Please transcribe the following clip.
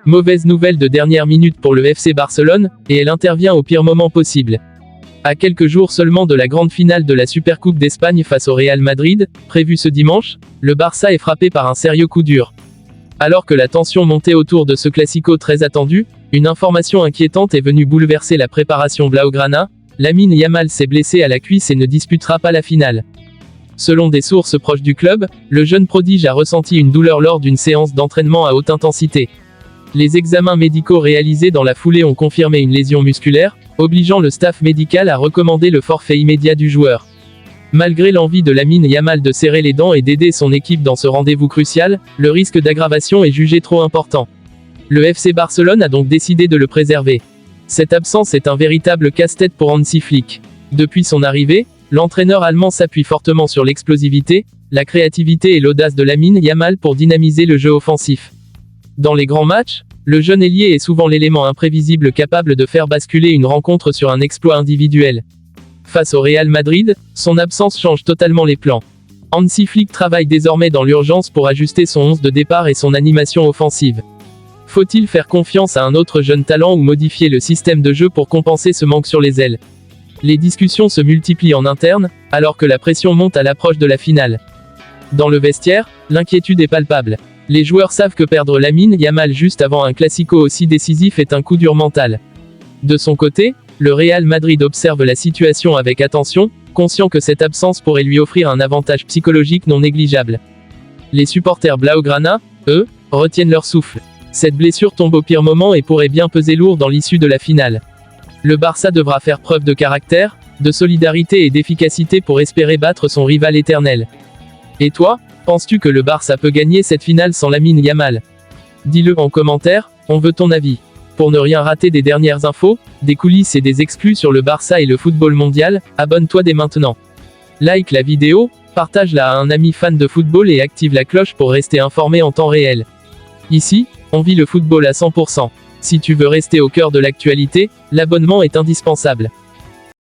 Mauvaise nouvelle de dernière minute pour le FC Barcelone, et elle intervient au pire moment possible. À quelques jours seulement de la grande finale de la Supercoupe d'Espagne face au Real Madrid, prévue ce dimanche, le Barça est frappé par un sérieux coup dur. Alors que la tension montait autour de ce classico très attendu, une information inquiétante est venue bouleverser la préparation blaugrana. Lamine Yamal s'est blessé à la cuisse et ne disputera pas la finale. Selon des sources proches du club, le jeune prodige a ressenti une douleur lors d'une séance d'entraînement à haute intensité. Les examens médicaux réalisés dans la foulée ont confirmé une lésion musculaire, obligeant le staff médical à recommander le forfait immédiat du joueur. Malgré l'envie de Lamine Yamal de serrer les dents et d'aider son équipe dans ce rendez-vous crucial, le risque d'aggravation est jugé trop important. Le FC Barcelone a donc décidé de le préserver. Cette absence est un véritable casse-tête pour Hansi Flick. Depuis son arrivée, l'entraîneur allemand s'appuie fortement sur l'explosivité, la créativité et l'audace de Lamine Yamal pour dynamiser le jeu offensif. Dans les grands matchs, le jeune ailier est souvent l'élément imprévisible capable de faire basculer une rencontre sur un exploit individuel. Face au Real Madrid, son absence change totalement les plans. Hansi Flick travaille désormais dans l'urgence pour ajuster son 11 de départ et son animation offensive. Faut-il faire confiance à un autre jeune talent ou modifier le système de jeu pour compenser ce manque sur les ailes? Les discussions se multiplient en interne, alors que la pression monte à l'approche de la finale. Dans le vestiaire, l'inquiétude est palpable. Les joueurs savent que perdre Lamine Yamal juste avant un classico aussi décisif est un coup dur mental. De son côté, le Real Madrid observe la situation avec attention, conscient que cette absence pourrait lui offrir un avantage psychologique non négligeable. Les supporters blaugrana, eux, retiennent leur souffle. Cette blessure tombe au pire moment et pourrait bien peser lourd dans l'issue de la finale. Le Barça devra faire preuve de caractère, de solidarité et d'efficacité pour espérer battre son rival éternel. Et toi, penses-tu que le Barça peut gagner cette finale sans Lamine Yamal? Dis-le en commentaire, on veut ton avis. Pour ne rien rater des dernières infos, des coulisses et des exclus sur le Barça et le football mondial, abonne-toi dès maintenant. Like la vidéo, partage-la à un ami fan de football et active la cloche pour rester informé en temps réel. Ici, on vit le football à 100%. Si tu veux rester au cœur de l'actualité, l'abonnement est indispensable.